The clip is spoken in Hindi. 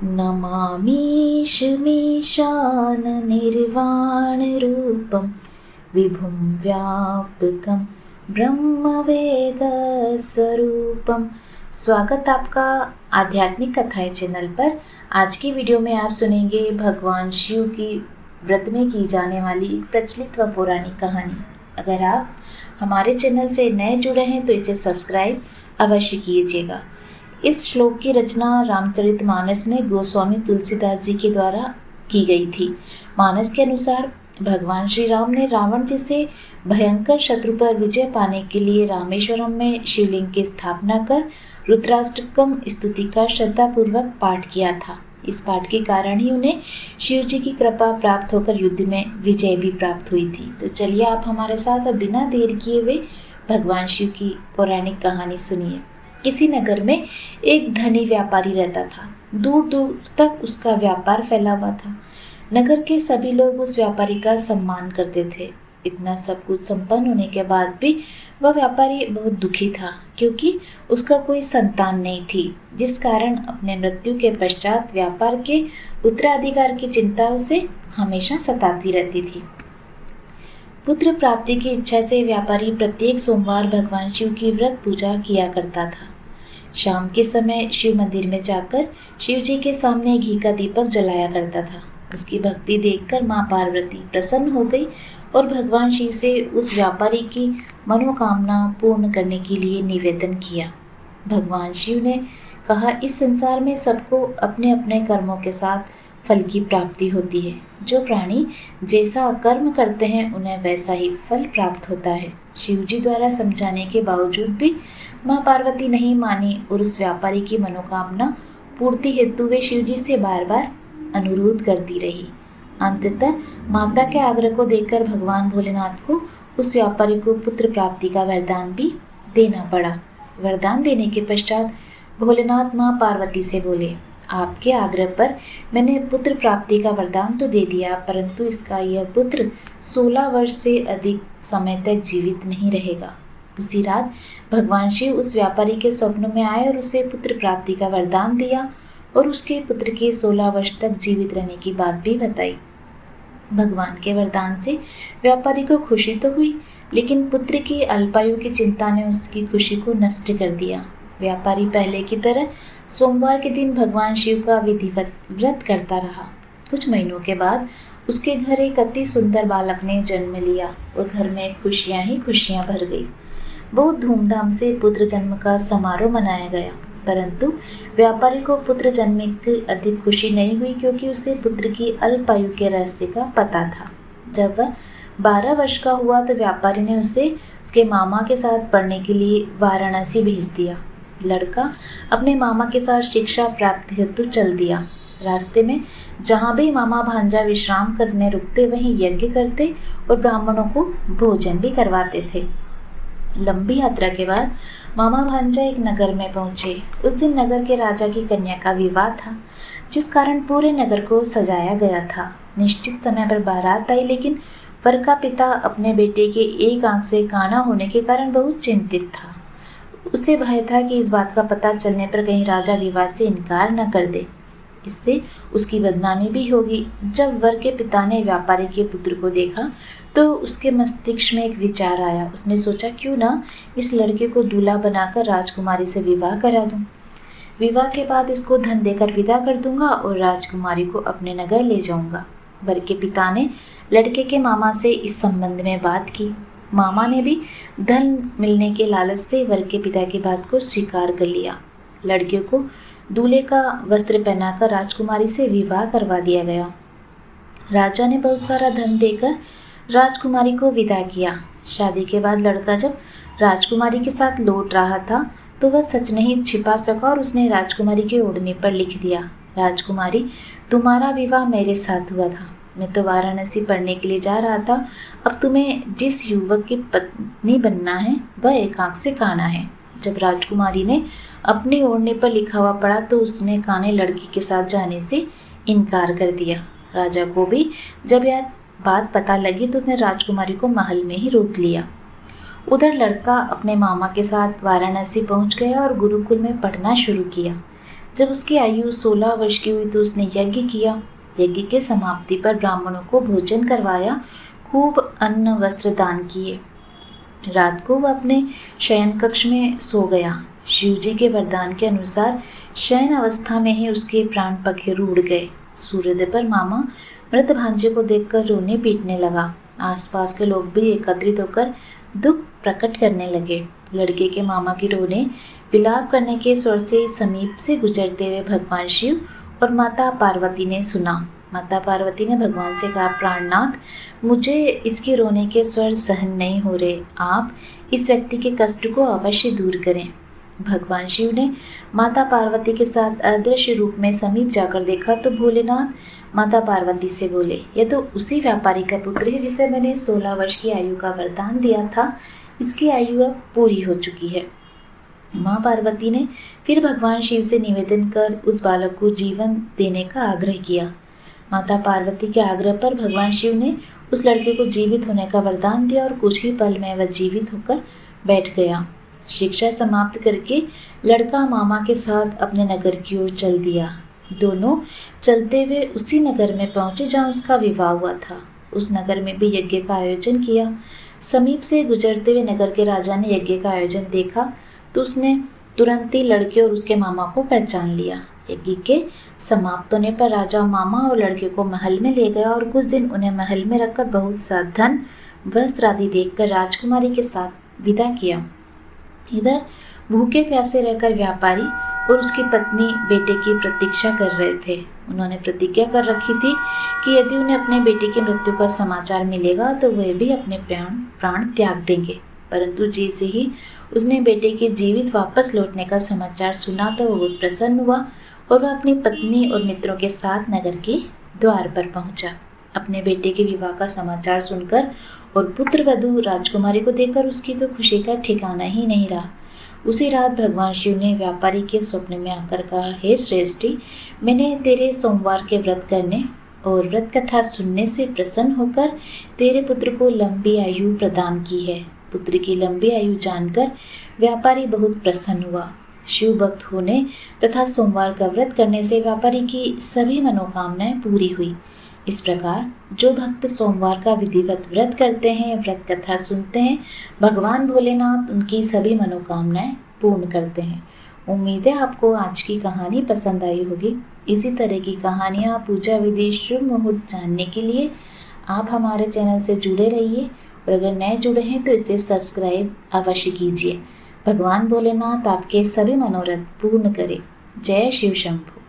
नमामीशमीशाननिर्वाणरूपं विभुं व्यापकं ब्रह्मवेदस्वरूपम। स्वागत आपका आध्यात्मिक कथाएं चैनल पर। आज की वीडियो में आप सुनेंगे भगवान शिव की व्रत में की जाने वाली एक प्रचलित व पौराणिक कहानी। अगर आप हमारे चैनल से नए जुड़े हैं तो इसे सब्सक्राइब अवश्य कीजिएगा। इस श्लोक की रचना रामचरितमानस में गोस्वामी तुलसीदास जी के द्वारा की गई थी। मानस के अनुसार भगवान श्री राम ने रावण जैसे भयंकर शत्रु पर विजय पाने के लिए रामेश्वरम में शिवलिंग की स्थापना कर रुद्राष्टकम स्तुति का श्रद्धापूर्वक पाठ किया था। इस पाठ के कारण ही उन्हें शिव जी की कृपा प्राप्त होकर युद्ध में विजय भी प्राप्त हुई थी। तो चलिए आप हमारे साथ बिना देर किए हुए भगवान शिव की पौराणिक कहानी सुनिए। किसी नगर में एक धनी व्यापारी रहता था। दूर दूर तक उसका व्यापार फैला हुआ था। नगर के सभी लोग उस व्यापारी का सम्मान करते थे। इतना सब कुछ संपन्न होने के बाद भी वह व्यापारी बहुत दुखी था, क्योंकि उसका कोई संतान नहीं थी, जिस कारण अपने मृत्यु के पश्चात व्यापार के उत्तराधिकार की चिंता उसे हमेशा सताती रहती थी। पुत्र प्राप्ति की इच्छा से व्यापारी प्रत्येक सोमवार भगवान शिव की व्रत पूजा किया करता था। शाम के समय शिव मंदिर में जाकर शिव जी के सामने घी का दीपक जलाया करता था। उसकी भक्ति देखकर माँ पार्वती प्रसन्न हो गई और भगवान शिव से उस व्यापारी की मनोकामना पूर्ण करने के लिए निवेदन किया। भगवान शिव ने कहा, इस संसार में सबको अपने अपने कर्मों के साथ फल की प्राप्ति होती है। जो प्राणी जैसा कर्म करते हैं उन्हें वैसा ही फल प्राप्त होता है। शिव जी द्वारा समझाने के बावजूद भी माँ पार्वती नहीं मानी और उस व्यापारी की मनोकामना पूर्ति हेतु वे शिव जी से बार बार अनुरोध करती रही। अंततः माता के आग्रह को देखकर भगवान भोलेनाथ को उस व्यापारी को पुत्र प्राप्ति का वरदान भी देना पड़ा। वरदान देने के पश्चात भोलेनाथ माँ पार्वती से बोले, आपके आग्रह पर मैंने पुत्र प्राप्ति का वरदान तो दे दिया, परंतु इसका यह पुत्र 16 वर्ष से अधिक समय तक जीवित नहीं रहेगा। उसी रात भगवान शिव उस व्यापारी के स्वप्न में आए और उसे पुत्र प्राप्ति का वरदान दिया और उसके पुत्र के 16 वर्ष तक जीवित रहने की बात भी बताई। भगवान के वरदान से व्यापारी को खुशी तो हुई, लेकिन पुत्र की अल्पायु की चिंता ने उसकी खुशी को नष्ट कर दिया। व्यापारी पहले की तरह सोमवार के दिन भगवान शिव का विधिवत व्रत करता रहा। कुछ महीनों के बाद उसके घर एक अति सुंदर बालक ने जन्म लिया और घर में खुशियां ही खुशियां भर गई। बहुत धूमधाम से पुत्र जन्म का समारोह मनाया गया, परंतु व्यापारी को पुत्र जन्म की अधिक खुशी नहीं हुई, क्योंकि उसे पुत्र की अल्पायु के रहस्य का पता था। जब वह 12 वर्ष का हुआ तो व्यापारी ने उसे उसके मामा के साथ पढ़ने के लिए वाराणसी भेज दिया। लड़का अपने मामा के साथ शिक्षा प्राप्त हेतु चल दिया। रास्ते में जहाँ भी मामा भांजा विश्राम करने रुकते वहीं यज्ञ करते और ब्राह्मणों को भोजन भी करवाते थे। लंबी यात्रा के बाद मामा भांजा एक नगर में पहुंचे। उस दिन नगर के राजा की कन्या का विवाह था, जिस कारण पूरे नगर को सजाया गया था। निश्चित समय पर बारात आई, लेकिन वर का पिता अपने बेटे के एक आंख से काना होने के कारण बहुत चिंतित था। उसे भय था कि इस बात का पता चलने पर कहीं राजा विवाह से इनकार न कर दे, इससे उसकी बदनामी भी होगी। जब वर के पिता ने व्यापारी के पुत्र को देखा तो उसके मस्तिष्क में एक विचार आया। उसने सोचा, क्यों ना इस लड़के को दूल्हा बनाकर राजकुमारी से विवाह करा दूं। विवाह के बाद इसको धन देकर विदा कर दूंगा और राजकुमारी को अपने नगर ले जाऊंगा। वर के पिता ने लड़के के मामा से इस संबंध में बात की। मामा ने भी धन मिलने के लालच से वर के पिता की बात को स्वीकार कर लिया। लड़के को दूल्हे का वस्त्र पहनाकर राजकुमारी से विवाह करवा दिया गया। राजा ने बहुत सारा धन देकर राजकुमारी को विदा किया। शादी के बाद लड़का जब राजकुमारी के साथ लौट रहा था तो वह सच नहीं छिपा सका और उसने राजकुमारी के ओढ़ने पर लिख दिया, राजकुमारी, तुम्हारा विवाह मेरे साथ हुआ था। मैं तो वाराणसी पढ़ने के लिए जा रहा था। अब तुम्हें जिस युवक की पत्नी बनना है वह एक आंख से काना है। जब राजकुमारी ने अपने ओढ़ने पर लिखा हुआ पढ़ा तो उसने काने लड़की के साथ जाने से इनकार कर दिया। राजा को भी जब यह बात पता लगी तो उसने राजकुमारी को महल में ही रोक लिया। उधर लड़का अपने मामा के साथ वाराणसी पहुंच गया और गुरुकुल में पढ़ना शुरू किया। जब उसकी आयु 16 वर्ष की हुई तो उसने यज्ञ किया। यज्ञ के समाप्ति पर ब्राह्मणों को भोजन करवाया, खूब अन्न वस्त्र दान किए। रात को वह अपने शयन कक्ष में सो गया। शिव जी के वरदान के अनुसार शयन अवस्था में ही उसके प्राण पखेरु उड़ गए। सूर्योदय पर मामा मृत भांजे को देखकर रोने पीटने लगा। आसपास के लोग भी एकत्रित होकर दुख प्रकट करने लगे। लड़के के मामा की रोने विलाप करने के स्वर से समीप से गुजरते हुए भगवान शिव और माता पार्वती ने सुना। माता पार्वती ने भगवान से कहा, प्राणनाथ, मुझे इसके रोने के स्वर सहन नहीं हो रहे, आप इस व्यक्ति के कष्ट को अवश्य दूर करें। भगवान शिव ने माता पार्वती के साथ अदृश्य रूप में समीप जाकर देखा तो भोलेनाथ माता पार्वती से बोले, यह तो उसी व्यापारी का पुत्र है जिसे मैंने 16 वर्ष की आयु का वरदान दिया था। इसकी आयु अब पूरी हो चुकी है। माँ पार्वती ने फिर भगवान शिव से निवेदन कर उस बालक को जीवन देने का आग्रह किया। माता पार्वती के आग्रह पर भगवान शिव ने उस लड़के को जीवित होने का वरदान दिया और कुछ ही पल में वह जीवित होकर बैठ गया। शिक्षा समाप्त करके लड़का मामा के साथ अपने नगर की ओर चल दिया। दोनों चलते हुए उसी नगर में पहुंचे जहां उसका विवाह हुआ था। उस नगर में भी यज्ञ का आयोजन किया। समीप से गुजरते हुए नगर के राजा ने यज्ञ का आयोजन देखा तो उसने तुरंत ही लड़के और उसके मामा को पहचान लिया। यज्ञ के समाप्त होने पर राजा मामा और लड़के को महल में ले गया और कुछ दिन उन्हें महल में रखकर बहुत सा धन वस्त्र आदि देखकर राजकुमारी के साथ विदा किया। इधर भूखे प्यासे रहकर व्यापारी और उसकी पत्नी बेटे की प्रतीक्षा कर रहे थे। उन्होंने प्रतिज्ञा कर रखी थी कि यदि उन्हें अपने बेटे की मृत्यु का समाचार मिलेगा तो वे भी अपने प्राण त्याग देंगे। परंतु जैसे ही उसने बेटे के जीवित वापस लौटने का समाचार सुना तो वो बहुत प्रसन्न हुआ और वह अपनी पत्नी और मित्रों के साथ नगर के द्वार पर पहुंचा। अपने बेटे के विवाह का समाचार सुनकर और पुत्र वधू राजकुमारी को देखकर उसकी तो खुशी का ठिकाना ही नहीं रहा। उसी रात भगवान शिव ने व्यापारी के स्वप्न में आकर कहा, हे श्रेष्ठी, मैंने तेरे सोमवार के व्रत करने और व्रत कथा सुनने से प्रसन्न होकर तेरे पुत्र को लंबी आयु प्रदान की है। पुत्र की लंबी आयु जानकर व्यापारी बहुत प्रसन्न हुआ। शिव भक्त होने तथा सोमवार का व्रत करने से व्यापारी की सभी मनोकामनाएं पूरी हुई। इस प्रकार जो भक्त सोमवार का विधिवत व्रत करते हैं, व्रत कथा सुनते हैं, भगवान भोलेनाथ उनकी सभी मनोकामनाएं पूर्ण करते हैं। उम्मीद है आपको आज की कहानी पसंद आई होगी। इसी तरह की कहानियाँ, पूजा विधि, शुभ मुहूर्त जानने के लिए आप हमारे चैनल से जुड़े रहिए और अगर नए जुड़े हैं तो इसे सब्सक्राइब अवश्य कीजिए। भगवान भोलेनाथ आपके सभी मनोरथ पूर्ण करे। जय शिव शंभू।